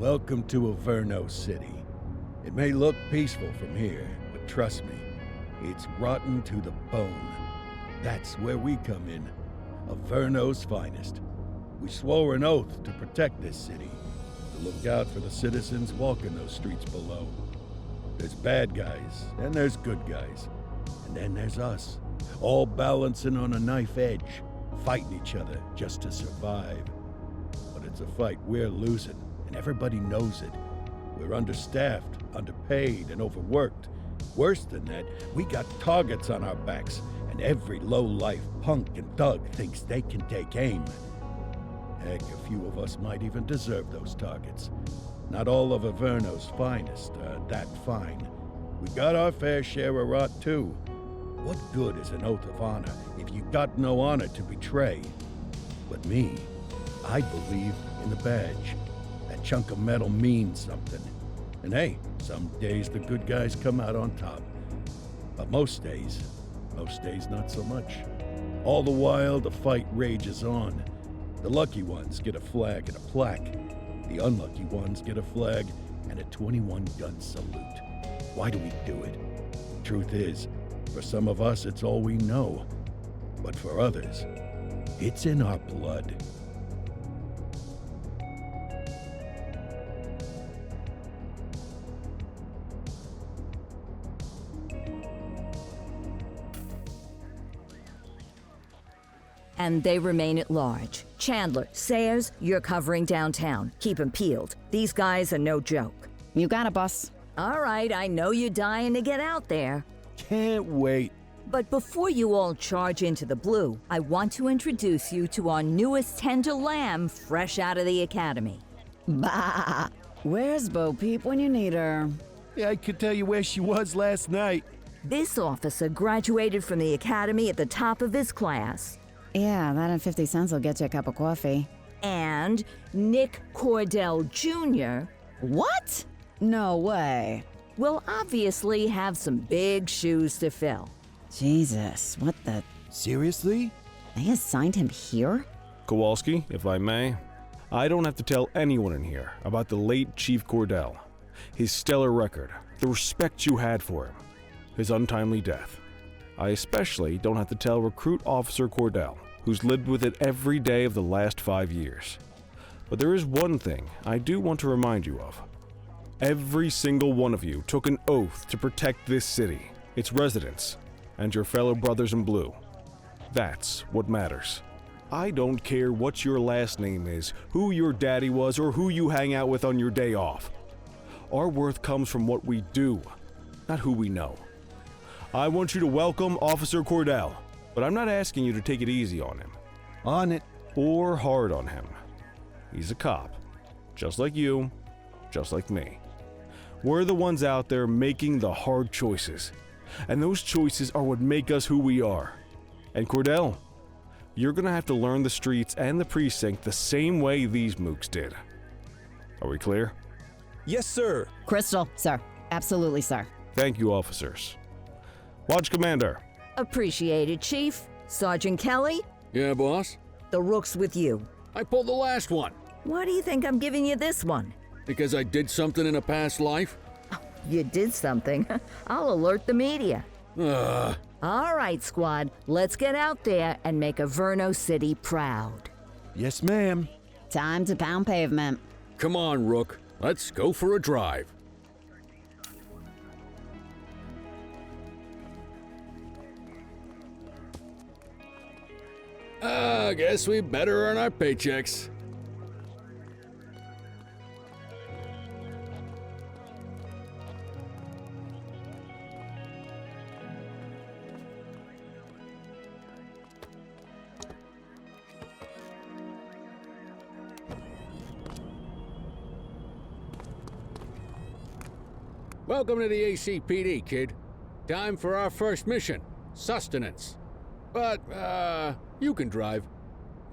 Welcome to Averno City. It may look peaceful from here, but trust me, it's rotten to the bone. That's where we come in, Averno's finest. We swore an oath to protect this city, to look out for the citizens walking those streets below. There's bad guys, and there's good guys, and then there's us, all balancing on a knife edge, fighting each other just to survive. But it's a fight we're losing, and everybody knows it. We're understaffed, underpaid, and overworked. Worse than that, we got targets on our backs, and every low-life punk and thug thinks they can take aim. Heck, a few of us might even deserve those targets. Not all of Averno's finest are that fine. We got our fair share of rot, too. What good is an oath of honor if you got no honor to betray? But me, I believe in the badge. That chunk of metal means something. And hey, some days the good guys come out on top. But most days not so much. All the while, the fight rages on. The lucky ones get a flag and a plaque. The unlucky ones get a flag and a 21-gun salute. Why do we do it? Truth is, for some of us, it's all we know. But for others, it's in our blood. And they remain at large. Chandler, Sayers, you're covering downtown. Keep 'em peeled. These guys are no joke. You got it, boss. All right, I know you're dying to get out there. Can't wait. But before you all charge into the blue, I want to introduce you to our newest tender lamb fresh out of the academy. Bah! Where's Bo Peep when you need her? Yeah, I could tell you where she was last night. This officer graduated from the academy at the top of his class. Yeah, that and 50 cents will get you a cup of coffee. And Nick Cordell Jr. What? No way. will obviously have some big shoes to fill. Jesus, what the... Seriously? They assigned him here? Kowalski, if I may, I don't have to tell anyone in here about the late Chief Cordell, his stellar record, the respect you had for him, his untimely death. I especially don't have to tell Recruit Officer Cordell, who's lived with it every day of the last 5 years. But there is one thing I do want to remind you of. Every single one of you took an oath to protect this city, its residents, and your fellow brothers in blue. That's what matters. I don't care what your last name is, who your daddy was, or who you hang out with on your day off. Our worth comes from what we do, not who we know. I want you to welcome Officer Cordell, but I'm not asking you to take it easy on him. On it. Or hard on him. He's a cop, just like you, just like me. We're the ones out there making the hard choices, and those choices are what make us who we are. And Cordell, you're gonna have to learn the streets and the precinct the same way these mooks did. Are we clear? Yes, sir. Crystal, sir. Absolutely, sir. Thank you, officers. Watch Commander. Appreciated, Chief. Sergeant Kelly, Yeah, boss? the rook's with you. I pulled the last one. Why do you think I'm giving you this one? Because I did something in a past life? You did something. I'll alert the media. Ugh. All right, squad, let's get out there and make Averno City proud. Yes, ma'am. Time to pound pavement. Come on, Rook. Let's go for a drive. I guess we better earn our paychecks. Welcome to the ACPD, kid. Time for our first mission, sustenance. But, you can drive.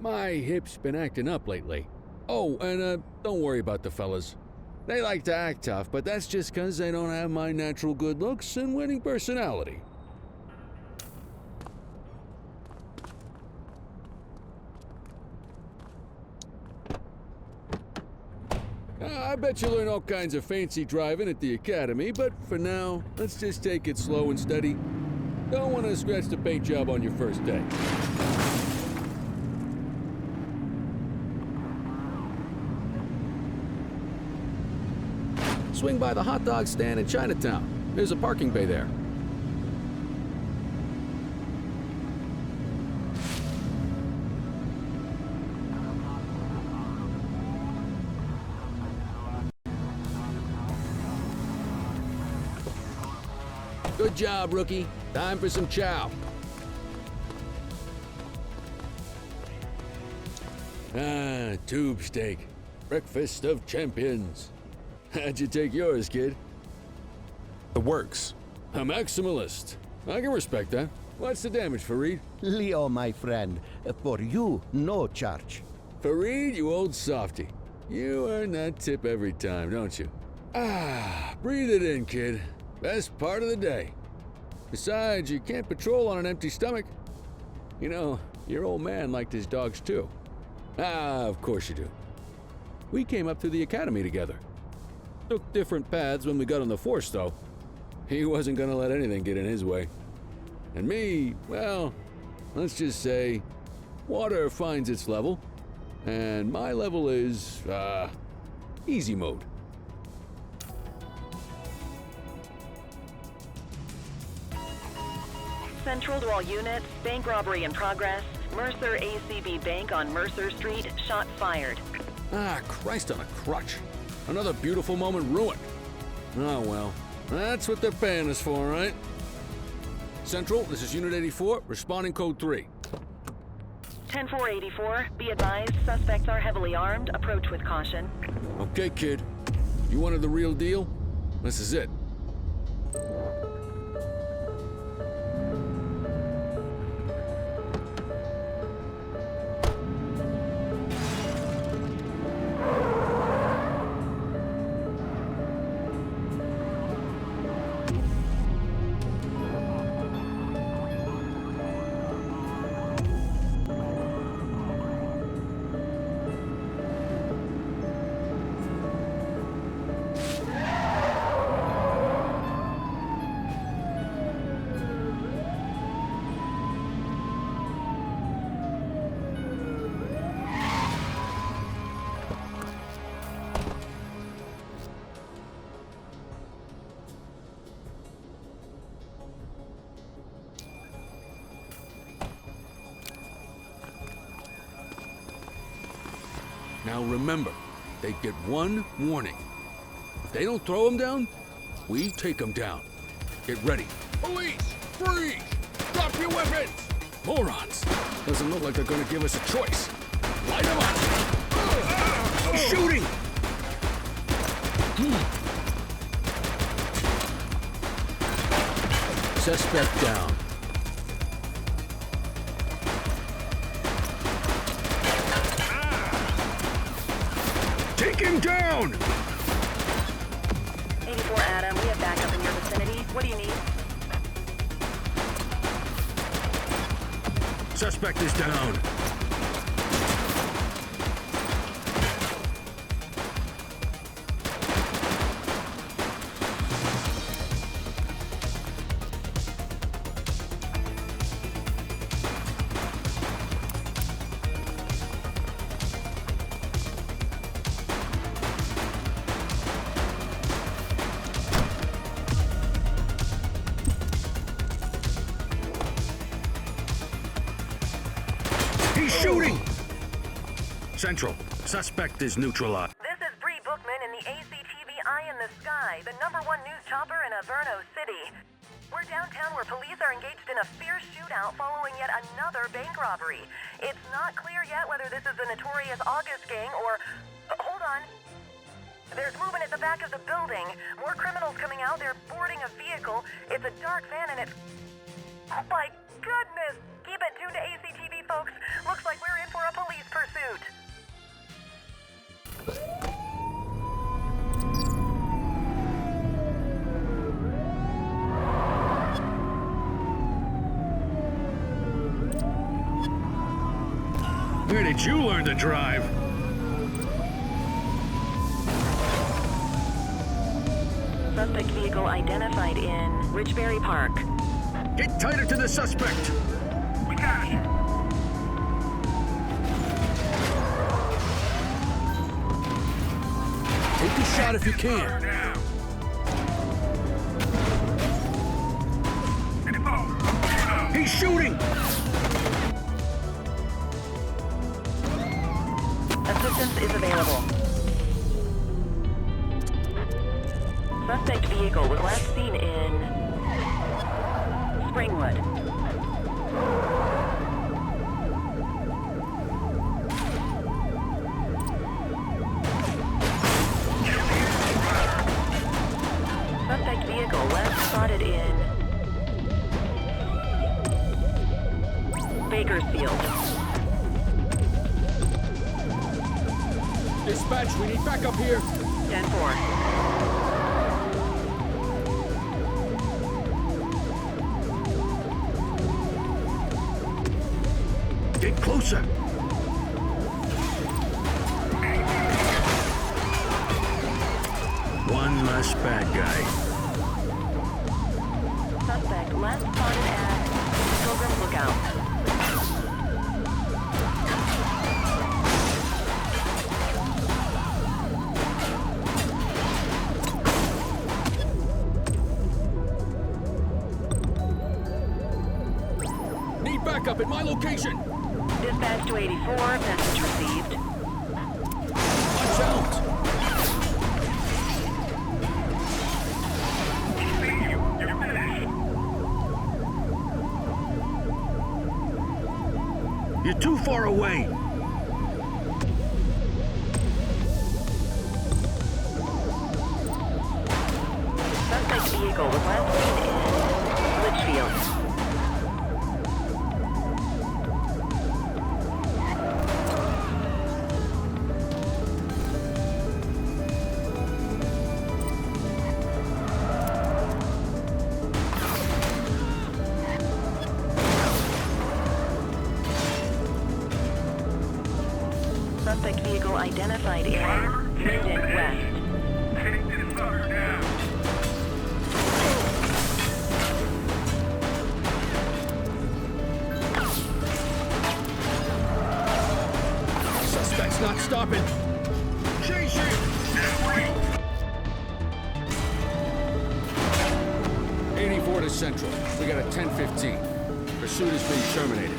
My hip's been acting up lately. Oh, and, don't worry about the fellas. They like to act tough, but that's just 'cause they don't have my natural good looks and winning personality. I bet you learn all kinds of fancy driving at the academy, but for now, let's just take it slow and steady. Don't want to scratch the paint job on your first day. Swing by the hot dog stand in Chinatown. There's a parking bay there. Good job, rookie. Time for some chow. Ah, tube steak. Breakfast of champions. How'd you take yours, kid? The works. A maximalist. I can respect that. What's the damage, Fareed? Leo, my friend, for you, no charge. Fareed, you old softy. You earn that tip every time, don't you? Ah, breathe it in, kid. Best part of the day. Besides, you can't patrol on an empty stomach. You know, your old man liked his dogs too. Ah, of course you do. We came up through the academy together. Took different paths when we got on the force, though. He wasn't gonna let anything get in his way. And me, well, let's just say, water finds its level, and my level is, easy mode. Central to all units, bank robbery in progress. Mercer ACB Bank on Mercer Street, shots fired. Ah, Christ on a crutch. Another beautiful moment ruined. Oh well, that's what they're paying us for, right? Central, this is Unit 84, responding code 3. 10-484, be advised, suspects are heavily armed, approach with caution. Okay, kid. You wanted the real deal? This is it. Now remember, they get one warning. If they don't throw them down, we take them down. Get ready. Police! Freeze! Drop your weapons! Morons! Doesn't look like they're gonna give us a choice. Light them up! Shooting! Suspect down. Take him down! 84 Adam, we have backup in your vicinity. What do you need? Suspect is down. He's shooting! Central, suspect is neutralized. This is Bree Bookman in the ACTV Eye in the Sky, the #1 news chopper in Averno City. We're downtown where police are engaged in a fierce shootout following yet another bank robbery. It's not clear yet whether this is the notorious August gang or... hold on. There's movement at the back of the building. More criminals coming out. They're boarding a vehicle. It's a dark van and it's... oh my goodness! Keep it tuned to ACTV, folks. Looks like we're in for a police pursuit. Where did you learn to drive? Suspect vehicle identified in Richberry Park. Get tighter to the suspect! We got it. Take a shot if you can. Down. Info. He's shooting! Assistance is available. Suspect vehicle was last seen in Springwood. Suspect vehicle last spotted in Bakersfield. Dispatch, we need backup here. 10-4. Get closer. One less bad guy. Suspect last spotted at Pilgrim Lookout. Need backup at my location. Dispatch to 84, message received. Watch out. You're finished. You're too far away. Suspect vehicle was last seen in Litchfield. Suspect vehicle identified in Linden West. Take this sucker down. Suspect's not stopping. Chase it. Just wait. 84 to Central. We got a 10:15. Pursuit has been terminated.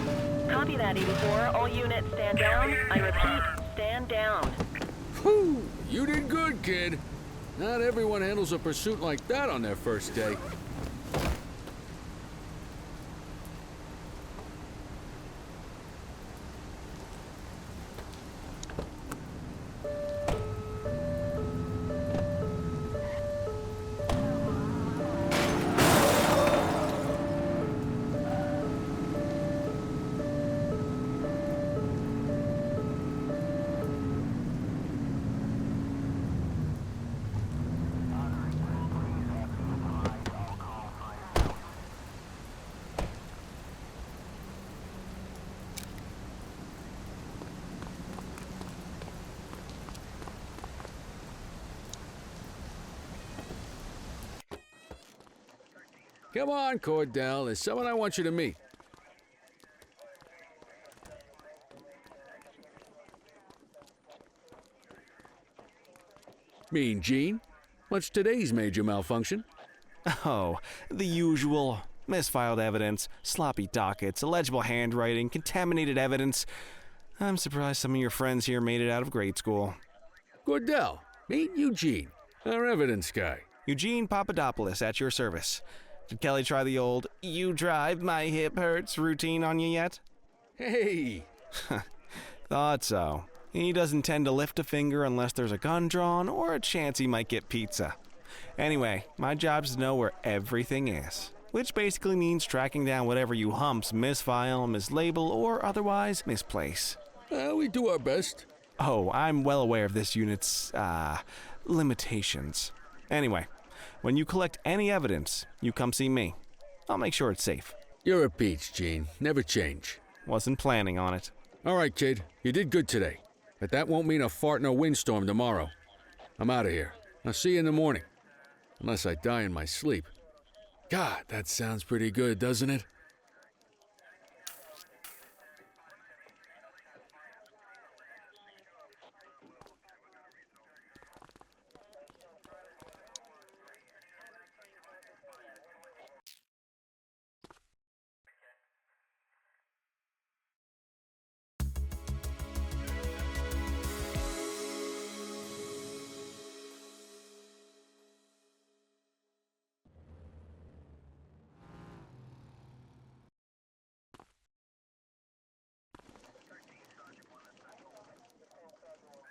Copy that, 84. All units stand down. I repeat, stand down. Whew! You did good, kid. Not everyone handles a pursuit like that on their first day. Come on, Cordell. There's someone I want you to meet. Mean Gene? What's today's major malfunction? Oh, the usual. Misfiled evidence, sloppy dockets, illegible handwriting, contaminated evidence. I'm surprised some of your friends here made it out of grade school. Cordell, meet Eugene, our evidence guy. Eugene Papadopoulos at your service. Did Kelly try the old, "you drive, my hip hurts" routine on you yet? Hey! Thought so. He doesn't tend to lift a finger unless there's a gun drawn or a chance he might get pizza. Anyway, my job's to know where everything is, which basically means tracking down whatever you humps misfile, mislabel, or otherwise misplace. We do our best. Oh, I'm well aware of this unit's, limitations. Anyway, when you collect any evidence, you come see me. I'll make sure it's safe. You're a peach, Gene. Never change. Wasn't planning on it. All right, kid. You did good today. But that won't mean a fart in a windstorm tomorrow. I'm out of here. I'll see you in the morning. Unless I die in my sleep. God, that sounds pretty good, doesn't it?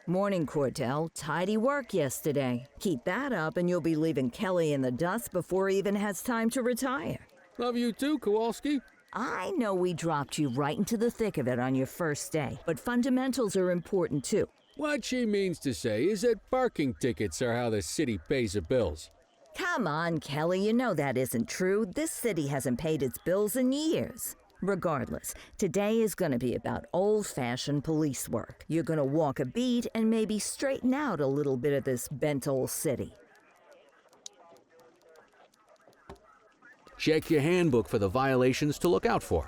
Morning, Cordell. Tidy work yesterday. Keep that up and you'll be leaving Kelly in the dust before he even has time to retire. Love you too, Kowalski. I know we dropped you right into the thick of it on your first day, but fundamentals are important too. What she means to say is that parking tickets are how the city pays the bills. Come on, Kelly, you know that isn't true. This city hasn't paid its bills in years. Regardless, today is going to be about old-fashioned police work. You're going to walk a beat and maybe straighten out a little bit of this bent old city. Check your handbook for the violations to look out for.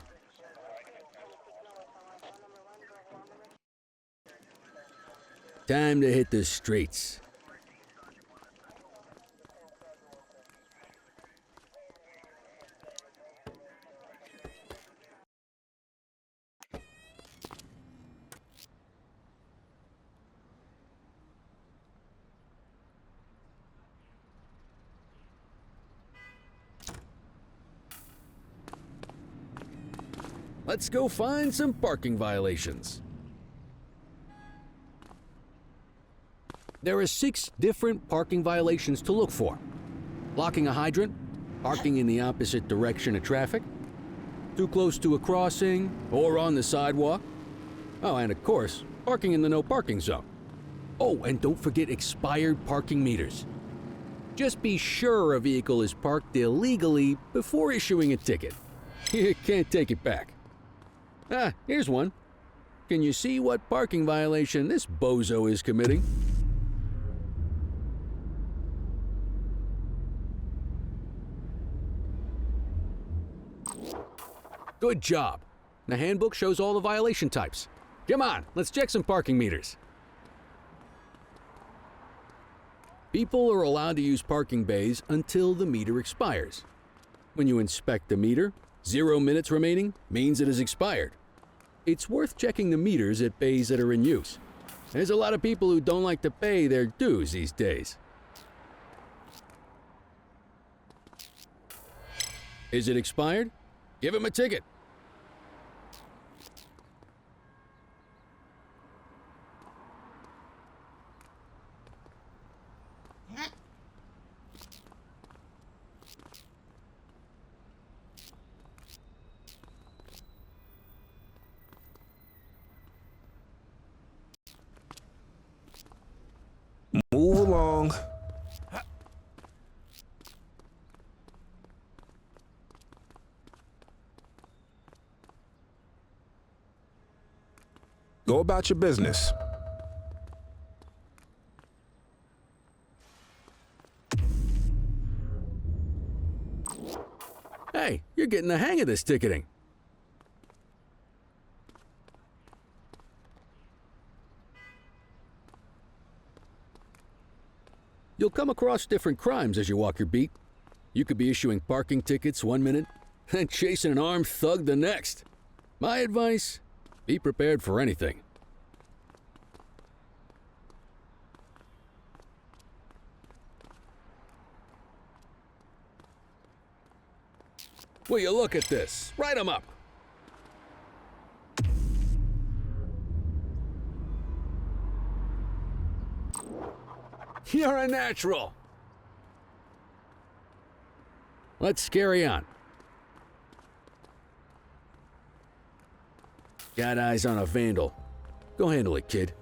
Time to hit the streets. Let's go find some parking violations. There are 6 different parking violations to look for. Blocking a hydrant, parking in the opposite direction of traffic, too close to a crossing or on the sidewalk. Oh, and of course, parking in the no parking zone. Oh, and don't forget expired parking meters. Just be sure a vehicle is parked illegally before issuing a ticket. You can't take it back. Ah, here's one. Can you see what parking violation this bozo is committing? Good job. The handbook shows all the violation types. Come on, let's check some parking meters. People are allowed to use parking bays until the meter expires. When you inspect the meter, 0 minutes remaining means it has expired. It's worth checking the meters at bays that are in use. There's a lot of people who don't like to pay their dues these days. Is it expired? Give him a ticket. Move along. Go about your business. Hey, you're getting the hang of this ticketing. You'll come across different crimes as you walk your beat. You could be issuing parking tickets 1 minute and chasing an armed thug the next. My advice, be prepared for anything. Will you look at this? Write 'em up. You're a natural. Let's carry on. Got eyes on a vandal. Go handle it, kid.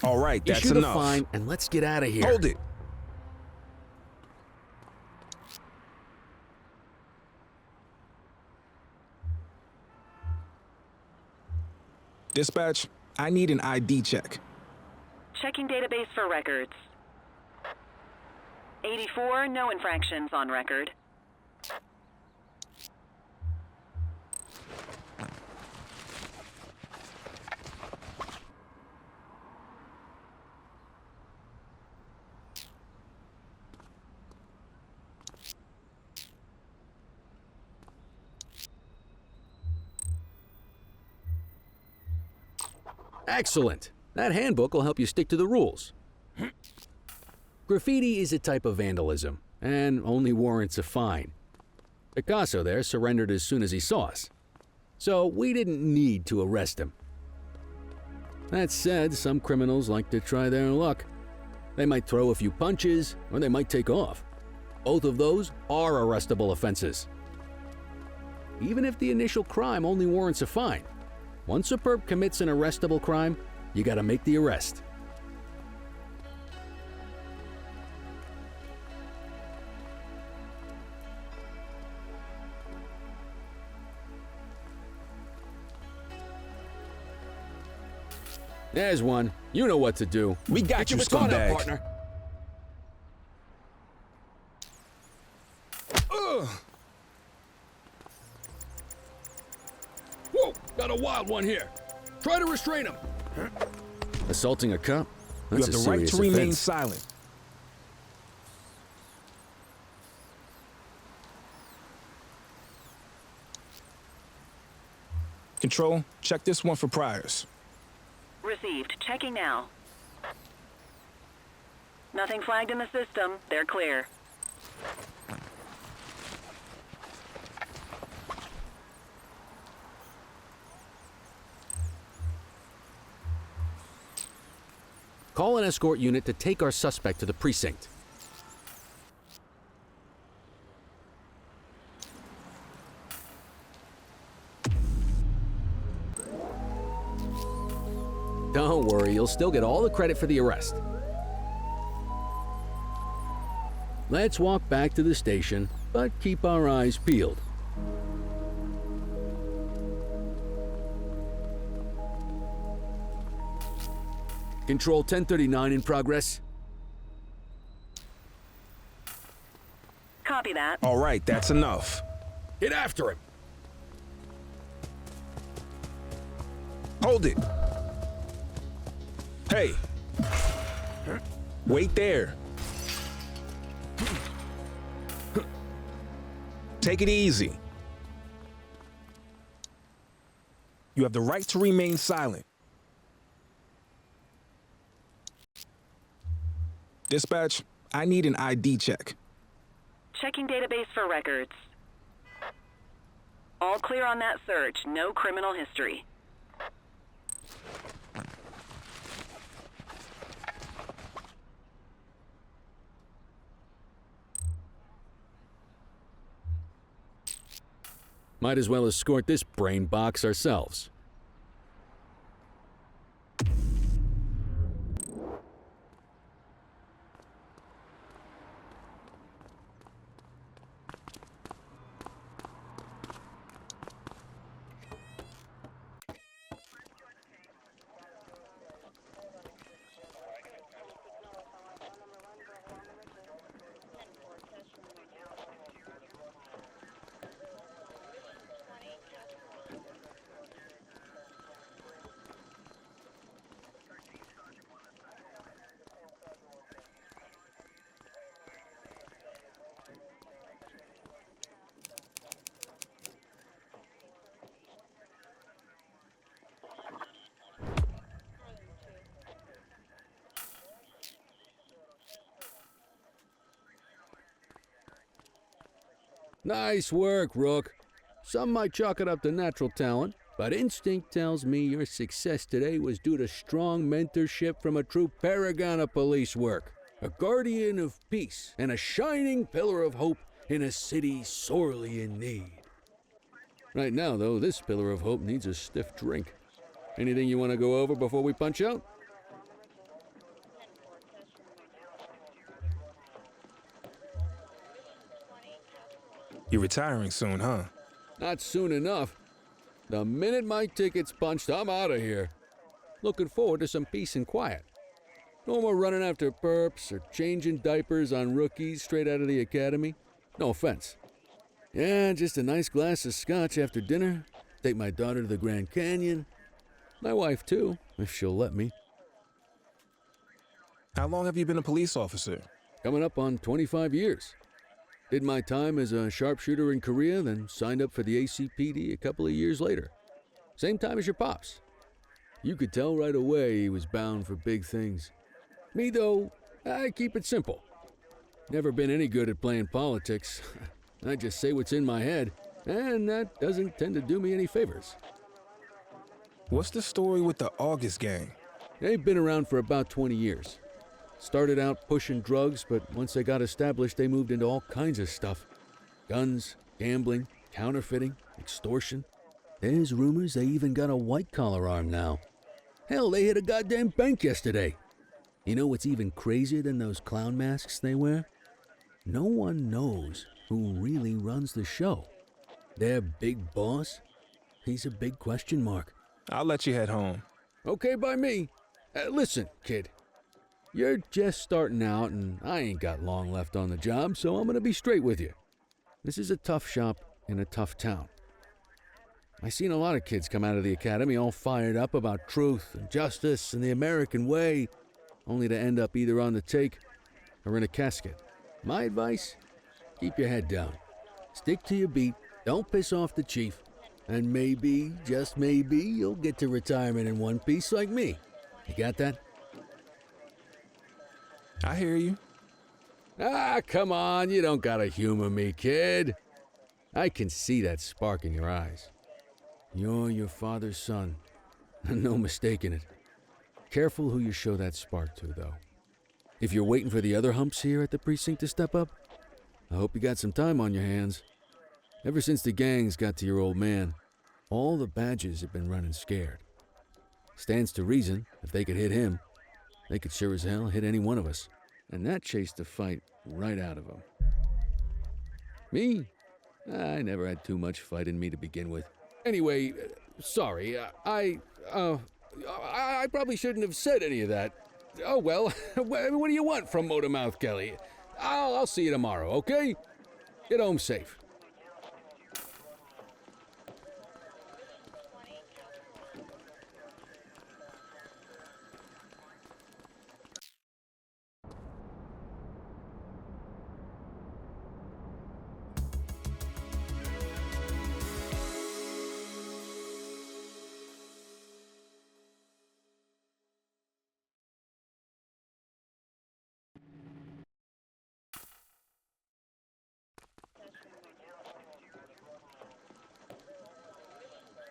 All right, that's Issue the enough. fine and let's get out of here. Hold it. Dispatch, I need an ID check. Checking database for records. 84, no infractions on record. Excellent. That handbook will help you stick to the rules. Graffiti is a type of vandalism, and only warrants a fine. Picasso there surrendered as soon as he saw us, so we didn't need to arrest him. That said, some criminals like to try their luck. They might throw a few punches, or they might take off. Both of those are arrestable offenses. Even if the initial crime only warrants a fine, once a perp commits an arrestable crime, you gotta make the arrest. There's one. You know what to do. We got Get you, your baton out, scumbag. partner. Whoa! Got a wild one here. Try to restrain him. Assaulting a cop? You That's have a the right serious to remain offense. silent. Control, check this one for priors. Received. Checking now. Nothing flagged in the system. They're clear. Call an escort unit to take our suspect to the precinct. Don't worry, you'll still get all the credit for the arrest. Let's walk back to the station, but keep our eyes peeled. Control 1039 in progress. Copy that. All right, that's enough. Get after him. Hold it. Hey. Wait there. Take it easy. You have the right to remain silent. Dispatch, I need an ID check. Checking database for records. All clear on that search. No criminal history. Might as well escort this brain box ourselves. Nice work, Rook. Some might chalk it up to natural talent, but instinct tells me your success today was due to strong mentorship from a true paragon of police work, a guardian of peace, and a shining pillar of hope in a city sorely in need. Right now, though, this pillar of hope needs a stiff drink. Anything you want to go over before we punch out? You're retiring soon, huh? Not soon enough. The minute my ticket's punched, I'm out of here. Looking forward to some peace and quiet. No more running after perps or changing diapers on rookies straight out of the academy. No offense. Yeah, just a nice glass of scotch after dinner. Take my daughter to the Grand Canyon. My wife, too, if she'll let me. How long have you been a police officer? Coming up on 25 years. Did my time as a sharpshooter in Korea, then signed up for the ACPD a couple of years later. Same time as your pops. You could tell right away he was bound for big things. Me, though, I keep it simple. Never been any good at playing politics. I just say what's in my head, and that doesn't tend to do me any favors. What's the story with the August gang? They've been around for about 20 years. Started out pushing drugs, but once they got established, they moved into all kinds of stuff. Guns, gambling, counterfeiting, extortion. There's rumors they even got a white-collar arm now. Hell, they hit a goddamn bank yesterday. You know what's even crazier than those clown masks they wear? No one knows who really runs the show. Their big boss? He's a big question mark. I'll let you head home. Okay by me. Listen, kid. You're just starting out, and I ain't got long left on the job, so I'm gonna be straight with you. This is a tough shop in a tough town. I seen a lot of kids come out of the academy all fired up about truth and justice and the American way, only to end up either on the take or in a casket. My advice? Keep your head down. Stick to your beat, don't piss off the chief, and maybe, just maybe, you'll get to retirement in one piece like me. You got that? I hear you. Ah, come on, you don't gotta humor me, kid. I can see that spark in your eyes. You're your father's son. No mistaking it. Careful who you show that spark to, though. If you're waiting for the other humps here at the precinct to step up, I hope you got some time on your hands. Ever since the gangs got to your old man, all the badges have been running scared. Stands to reason, if they could hit him, they could sure as hell hit any one of us. And that chased the fight right out of them. Me? I never had too much fight in me to begin with. Anyway, sorry, I probably shouldn't have said any of that. Oh well, what do you want from Motormouth Kelly? I'll see you tomorrow, okay? Get home safe.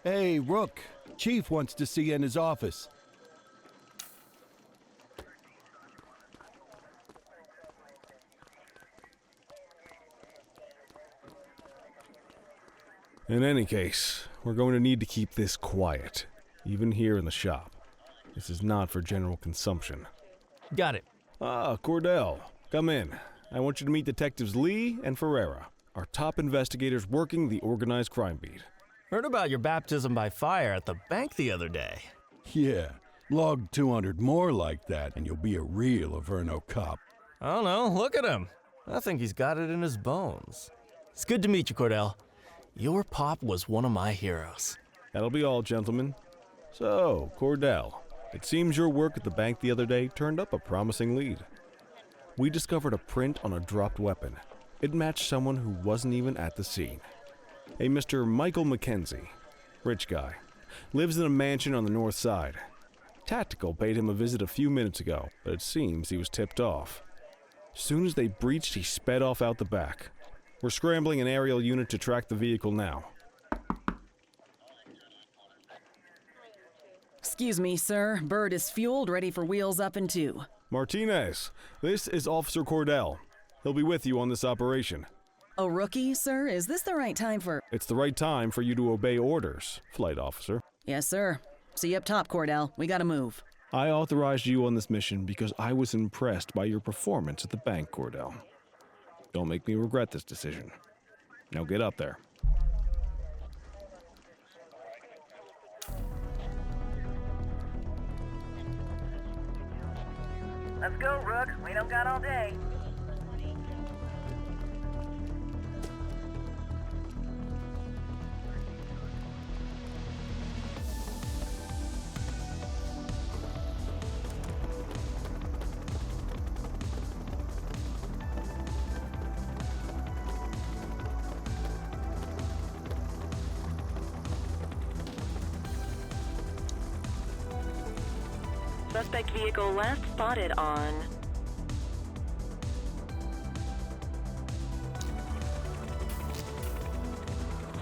Hey, Rook. Chief wants to see you in his office. In any case, we're going to need to keep this quiet, even here in the shop. This is not for general consumption. Got it. Ah, Cordell, come in. I want you to meet Detectives Lee and Ferreira, our top investigators working the organized crime beat. Heard about your baptism by fire at the bank the other day. Yeah, log 200 more like that, and you'll be a real Averno cop. I don't know, look at him. I think he's got it in his bones. It's good to meet you, Cordell. Your pop was one of my heroes. That'll be all, gentlemen. So, Cordell, it seems your work at the bank the other day turned up a promising lead. We discovered a print on a dropped weapon. It matched someone who wasn't even at the scene. A Mr. Michael McKenzie, rich guy, lives in a mansion on the north side. Tactical paid him a visit a few minutes ago, but it seems he was tipped off. Soon as they breached, he sped off out the back. We're scrambling an aerial unit to track the vehicle now. Excuse me, sir. Bird is fueled, ready for wheels up in 2. Martinez, this is Officer Cordell. He'll be with you on this operation. A rookie, sir? Is this the right time for... It's the right time for you to obey orders, Flight Officer. Yes, sir. See you up top, Cordell. We gotta move. I authorized you on this mission because I was impressed by your performance at the bank, Cordell. Don't make me regret this decision. Now get up there. Let's go, Rook. We don't got all day. Suspect vehicle last spotted on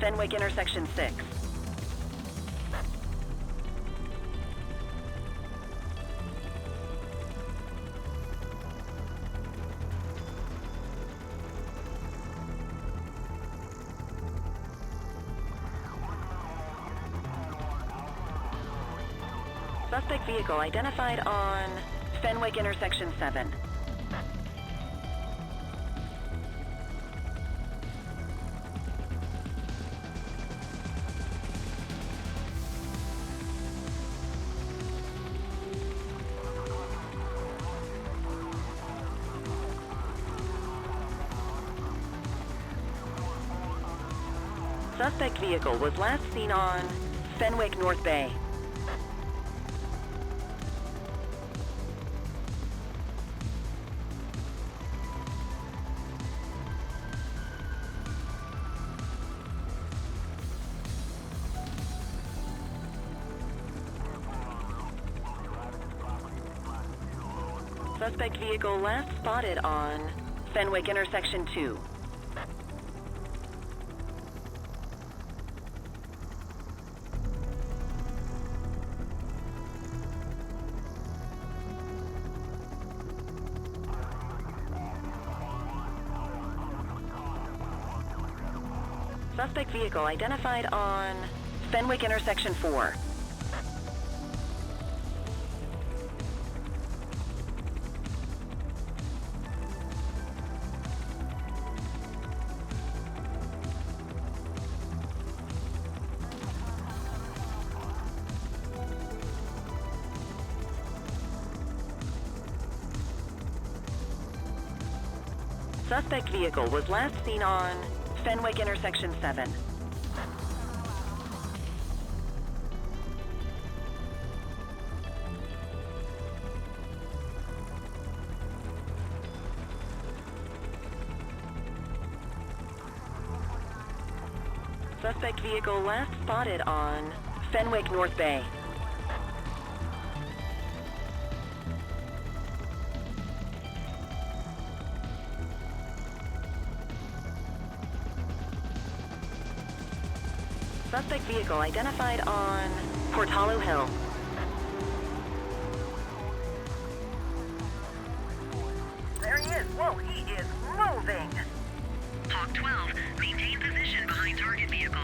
Fenwick intersection 6. Suspect vehicle identified on Fenwick intersection 7. Suspect vehicle was last seen on Fenwick North Bay. Suspect vehicle last spotted on Fenwick intersection 2. Suspect vehicle identified on Fenwick intersection 4. Suspect vehicle was last seen on Fenwick intersection 7. Suspect vehicle last spotted on Fenwick North Bay. Suspect vehicle identified on Portalo Hill. There he is. Whoa, he is moving. Hawk 12, maintain position behind target vehicle.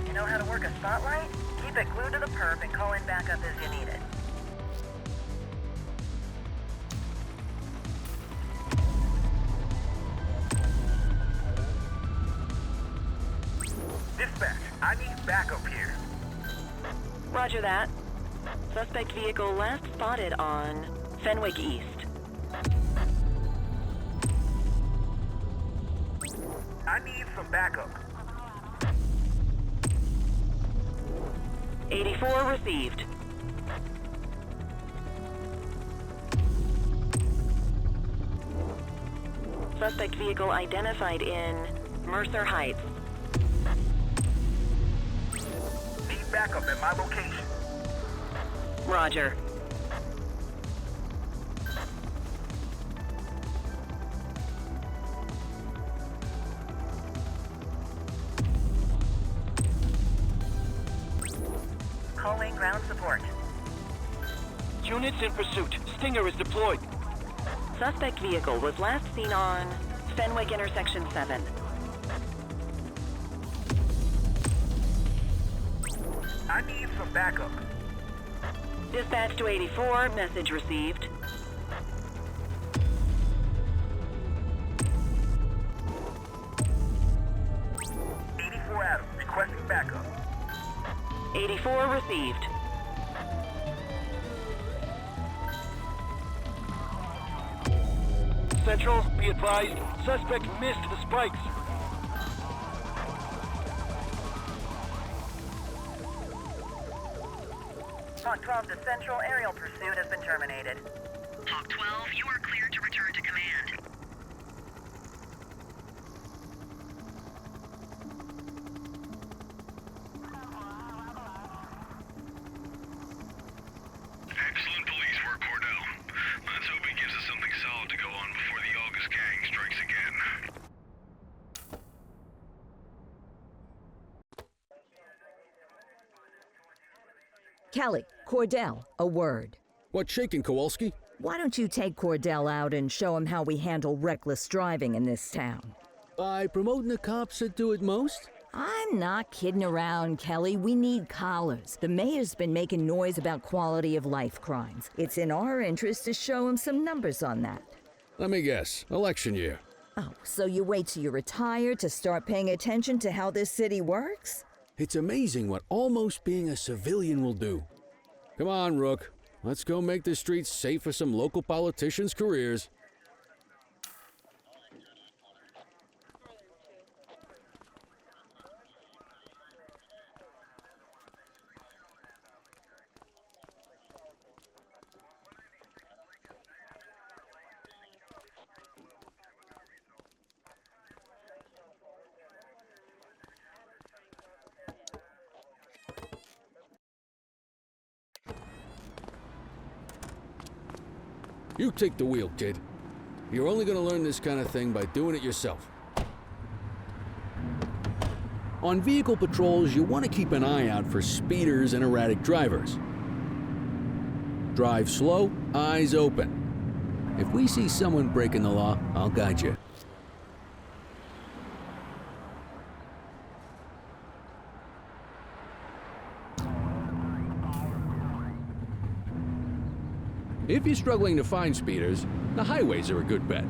You know how to work a spotlight? Keep it glued to the perp and call in backup as you need it. Dispatch, I need backup here. Roger that. Suspect vehicle last spotted on Fenwick East. I need some backup. 84 received. Suspect vehicle identified in Mercer Heights. Need backup at my location. Roger. Calling ground support. Units in pursuit. Stinger is deployed. Suspect vehicle was last seen on Fenwick intersection 7. I need some backup. Dispatch to 84, message received. Adam, requesting backup. 84 received. Central, be advised, suspect missed the spikes. Hawk 12 to Central, aerial pursuit has been terminated. Hawk 12, you are cleared to return to command. Excellent police work, Cordell. Let's hope he gives us something solid to go on before the August gang strikes again. Kelly, Cordell, a word. What's shaking, Kowalski? Why don't you take Cordell out and show him how we handle reckless driving in this town? By promoting the cops that do it most? I'm not kidding around, Kelly. We need collars. The mayor's been making noise about quality of life crimes. It's in our interest to show him some numbers on that. Let me guess. Election year. Oh, so you wait till you retire to start paying attention to how this city works? It's amazing what almost being a civilian will do. Come on, Rook. Let's go make the streets safe for some local politicians' careers. You take the wheel, kid. You're only gonna learn this kind of thing by doing it yourself. On vehicle patrols, you want to keep an eye out for speeders and erratic drivers. Drive slow, eyes open. If we see someone breaking the law, I'll guide you. If you're struggling to find speeders, the highways are a good bet.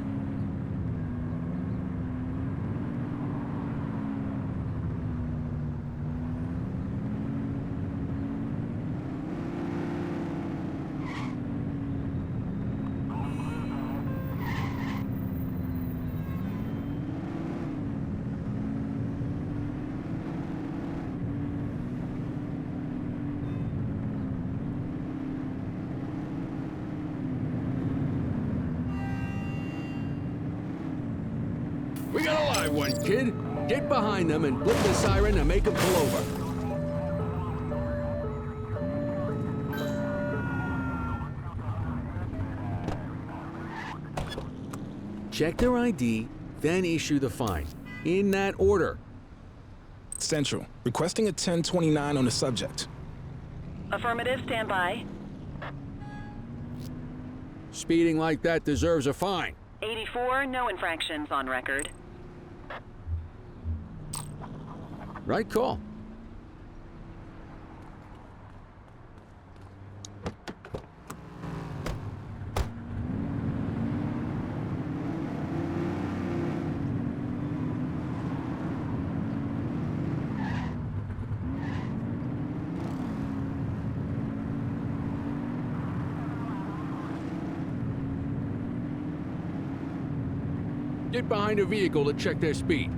We got a live one, kid. Get behind them and blip the siren and make them pull over. Check their ID, then issue the fine. In that order. Central, requesting a 1029 on the subject. Affirmative, stand by. Speeding like that deserves a fine. 84, no infractions on record. Right call. Get behind a vehicle to check their speed.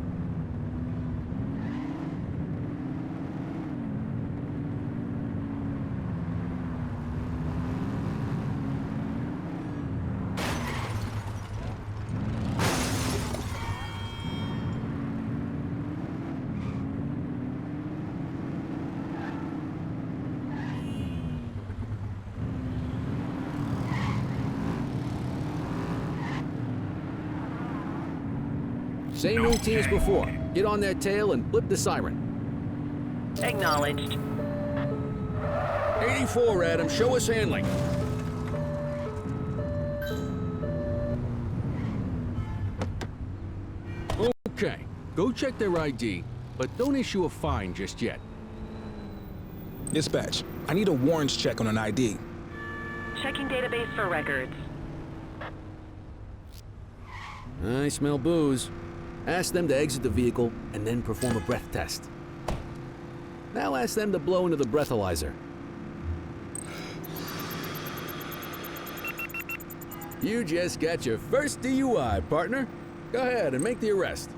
Same routine as before. Get on their tail and blip the siren. Acknowledged. 84, Adam. Show us handling. Okay. Go check their ID, but don't issue a fine just yet. Dispatch, I need a warrants check on an ID. Checking database for records. I smell booze. Ask them to exit the vehicle and then perform a breath test. Now ask them to blow into the breathalyzer. You just got your first DUI, partner. Go ahead and make the arrest.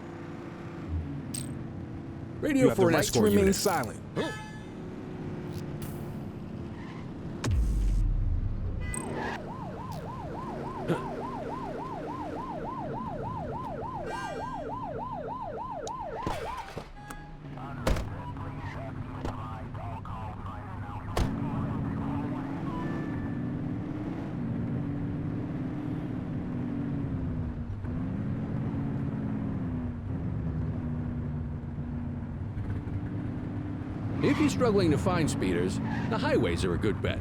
Radio You have for the an right to escort remain unit. silent. If you're struggling to find speeders, the highways are a good bet.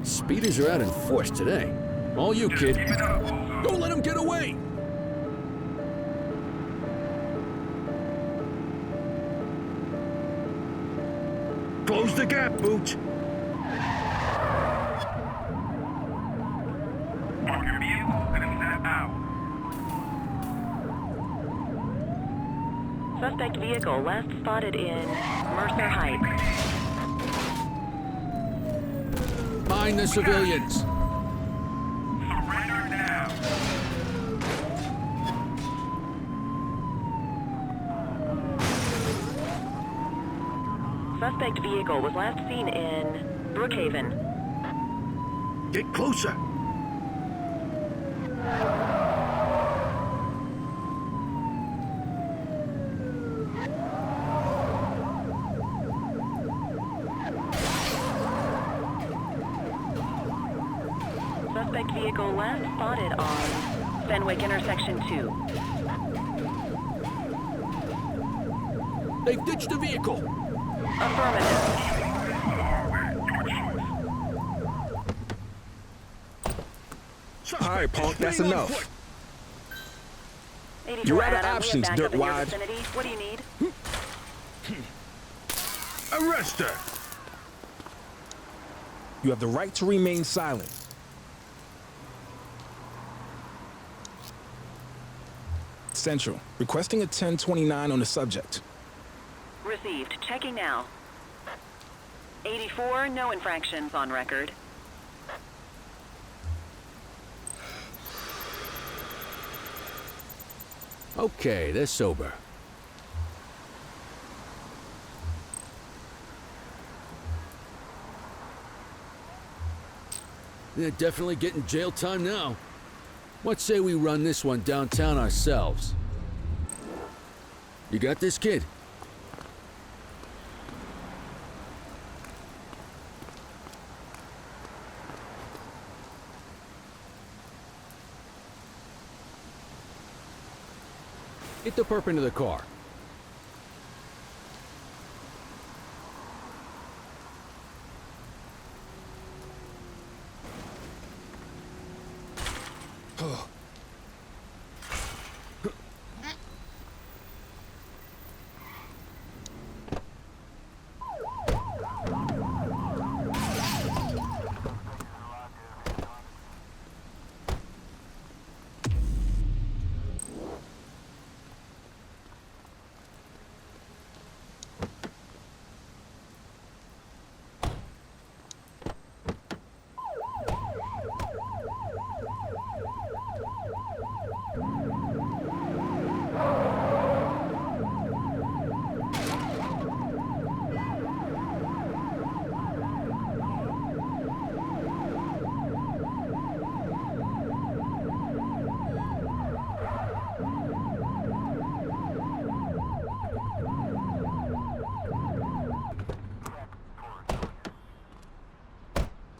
Speeders are out in force today. All you, kid. Don't let him get away! Close the gap, Booch. Park your vehicle and step out. Suspect vehicle last spotted in Mercer Heights. Mind the civilians. Surrender now. Suspect vehicle was last seen in Brookhaven. Get closer. Suspect vehicle last spotted on Fenwick Intersection 2. They've ditched the vehicle. Affirmative. All right, punk, that's enough. 84 You're out of Adam, we have options, backup in your dirtwad. vicinity. What do you need? Arrest her. You have the right to remain silent. Central, requesting a 1029 on the subject. Received. Checking now. 84, no infractions on record. Okay, they're sober. They're definitely getting jail time now. What say we run this one downtown ourselves? You got this, kid? Get the perp into the car.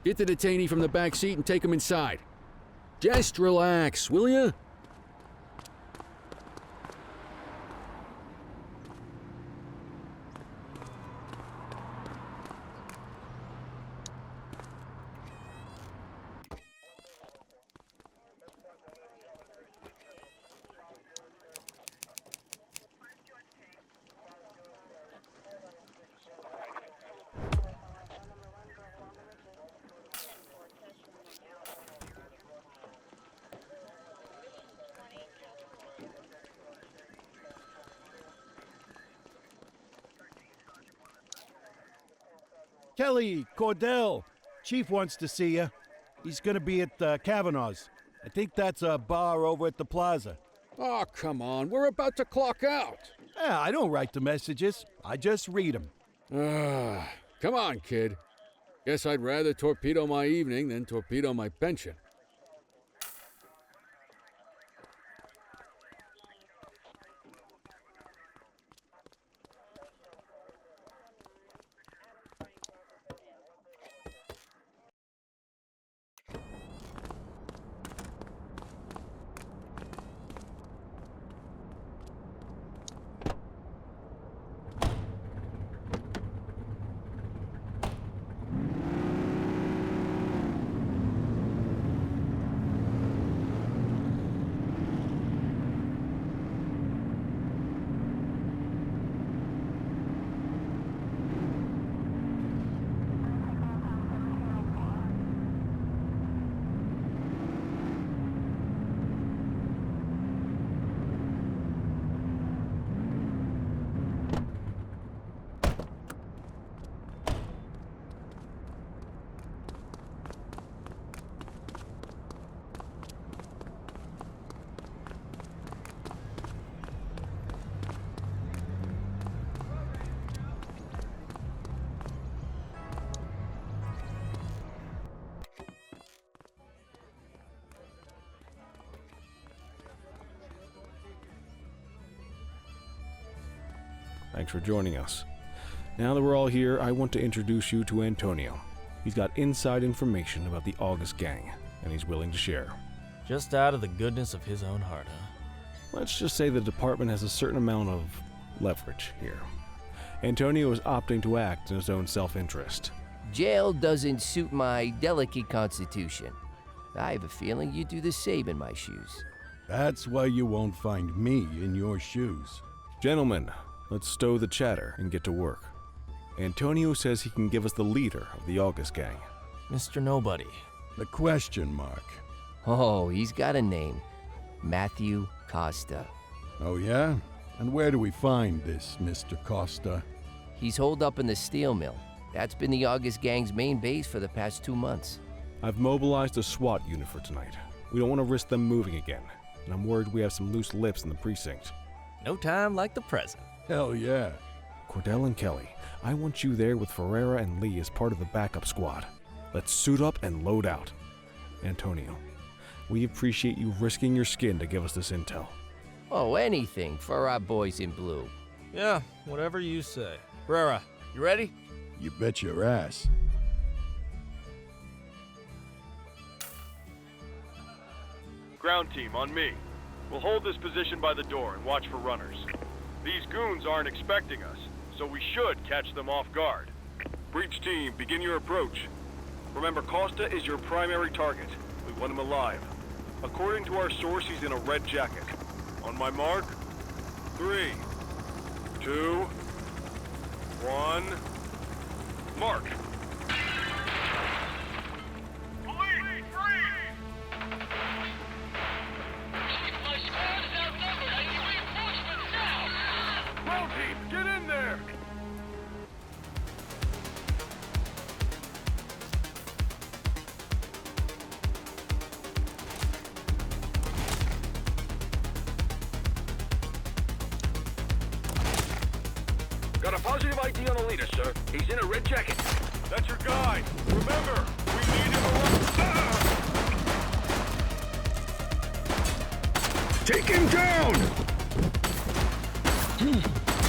Get the detainee from the back seat and take him inside. Just relax, will ya? Kelly, Cordell. Chief wants to see you. He's gonna be at Kavanaugh's. I think that's a bar over at the plaza. Oh, come on. We're about to clock out. Yeah, I don't write the messages. I just read them. Come on, kid. Guess I'd rather torpedo my evening than torpedo my pension. Thanks for joining us. Now that we're all here, I want to introduce you to Antonio. He's got inside information about the August gang, and he's willing to share. Just out of the goodness of his own heart, huh? Let's just say the department has a certain amount of leverage here. Antonio is opting to act in his own self-interest. Jail doesn't suit my delicate constitution. I have a feeling you'd do the same in my shoes. That's why you won't find me in your shoes. Gentlemen, let's stow the chatter and get to work. Antonio says he can give us the leader of the August gang. Mr. Nobody. The question mark. Oh, he's got a name. Matthew Costa. Oh, yeah? And where do we find this Mr. Costa? He's holed up in the steel mill. That's been the August gang's main base for the past 2 months. I've mobilized a SWAT unit for tonight. We don't want to risk them moving again, and I'm worried we have some loose lips in the precinct. No time like the present. Hell yeah. Cordell and Kelly, I want you there with Ferreira and Lee as part of the backup squad. Let's suit up and load out. Antonio, we appreciate you risking your skin to give us this intel. Oh, anything for our boys in blue. Yeah, whatever you say. Ferreira, you ready? You bet your ass. Ground team, on me. We'll hold this position by the door and watch for runners. These goons aren't expecting us, so we should catch them off guard. Breach team, begin your approach. Remember, Costa is your primary target. We want him alive. According to our source, he's in a red jacket. On my mark, 3, 2, 1, mark. Ground team, get in there! Got a positive ID on the leader, sir. He's in a red jacket. That's your guy. Remember, we need him alive. Take him down!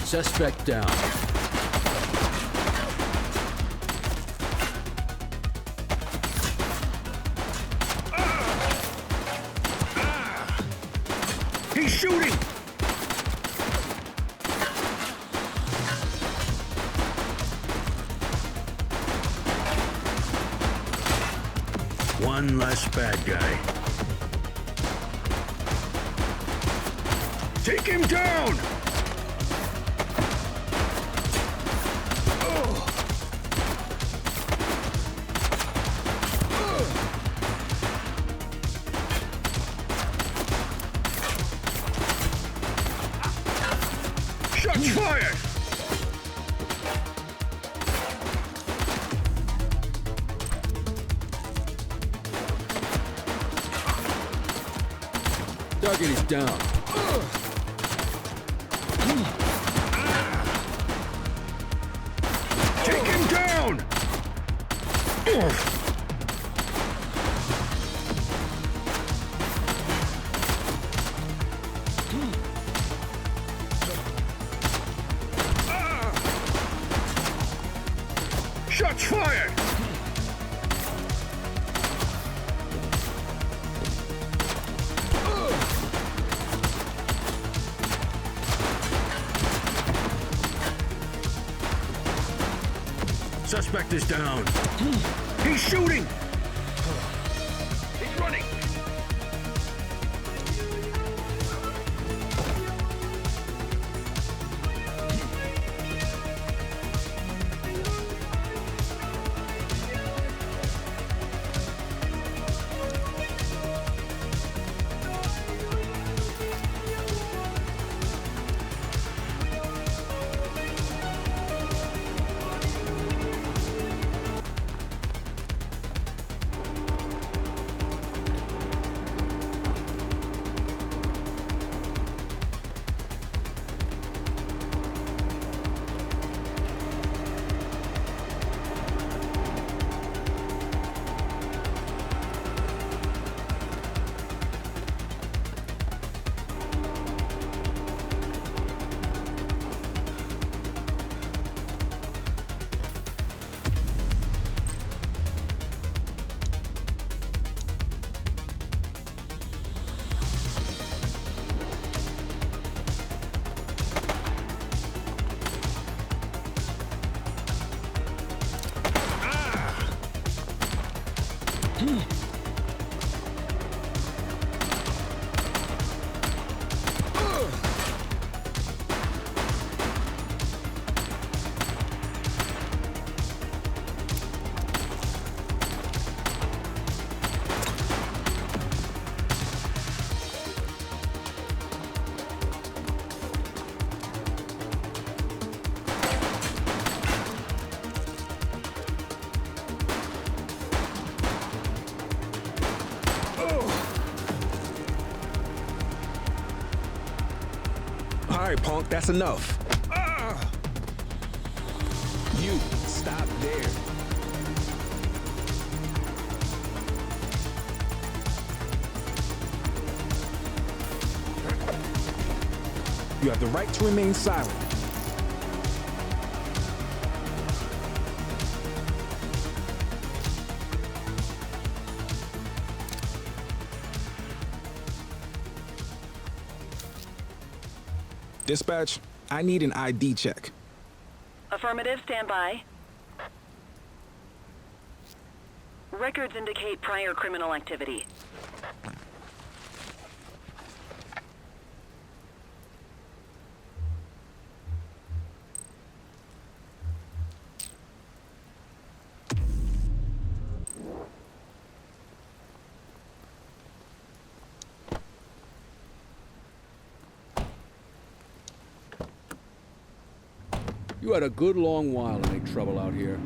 Suspect down. He's shooting! One less bad guy. Take him down! Shots fired! Target is down. Take him down! Shots fired! Suspect is down. He's shooting! He's running! All right, punk, that's enough. You, stop there. You have the right to remain silent. Dispatch, I need an ID check. Affirmative, stand by. Records indicate prior criminal activity. You had a good long while to make trouble out here.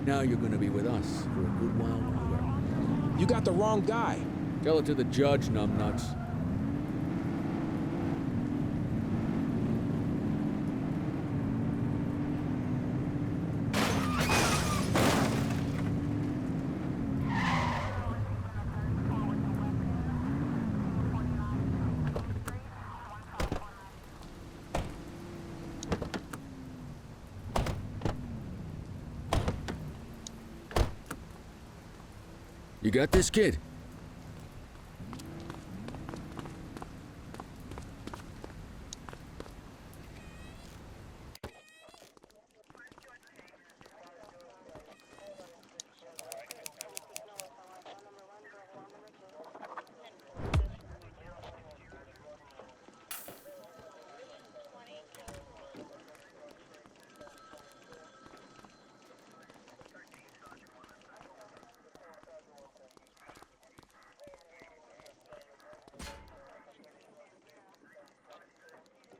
Now you're gonna be with us for a good while longer. You got the wrong guy. Tell it to the judge, numbnuts. You got this, kid?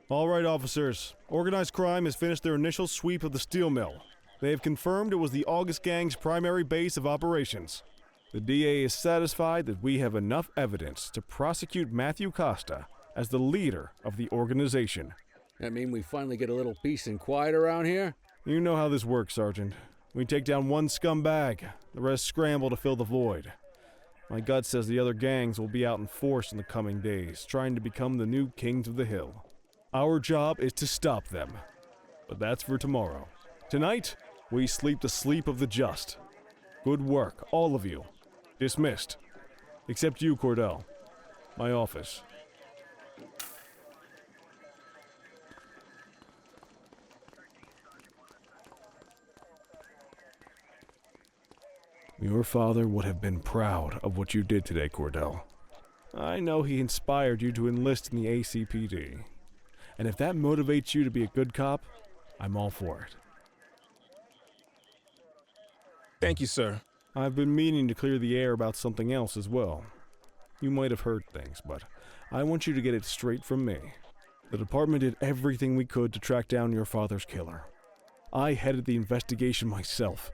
All right, officers. Organized crime has finished their initial sweep of the steel mill. They have confirmed it was the August Gang's primary base of operations. The DA is satisfied that we have enough evidence to prosecute Matthew Costa as the leader of the organization. That mean we finally get a little peace and quiet around here? You know how this works, Sergeant. We take down one scumbag, the rest scramble to fill the void. My gut says the other gangs will be out in force in the coming days, trying to become the new kings of the hill. Our job is to stop them. But that's for tomorrow. Tonight, we sleep the sleep of the just. Good work, all of you. Dismissed. Except you, Cordell. My office. Your father would have been proud of what you did today, Cordell. I know he inspired you to enlist in the ACPD. And if that motivates you to be a good cop, I'm all for it. Thank you, sir. I've been meaning to clear the air about something else as well. You might have heard things, but I want you to get it straight from me. The department did everything we could to track down your father's killer. I headed the investigation myself,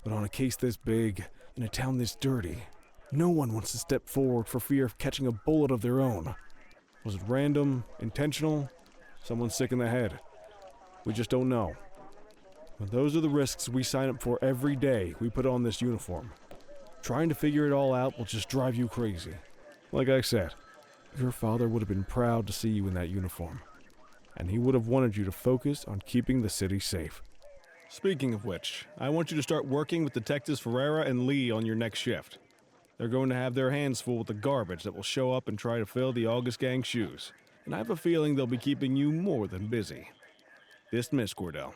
but on a case this big, in a town this dirty, no one wants to step forward for fear of catching a bullet of their own. Was it random, intentional, someone sick in the head? We just don't know. But those are the risks we sign up for every day we put on this uniform. Trying to figure it all out will just drive you crazy. Like I said, your father would have been proud to see you in that uniform. And he would have wanted you to focus on keeping the city safe. Speaking of which, I want you to start working with Detectives Ferreira and Lee on your next shift. They're going to have their hands full with the garbage that will show up and try to fill the August Gang's shoes. And I have a feeling they'll be keeping you more than busy. Dismiss, Cordell.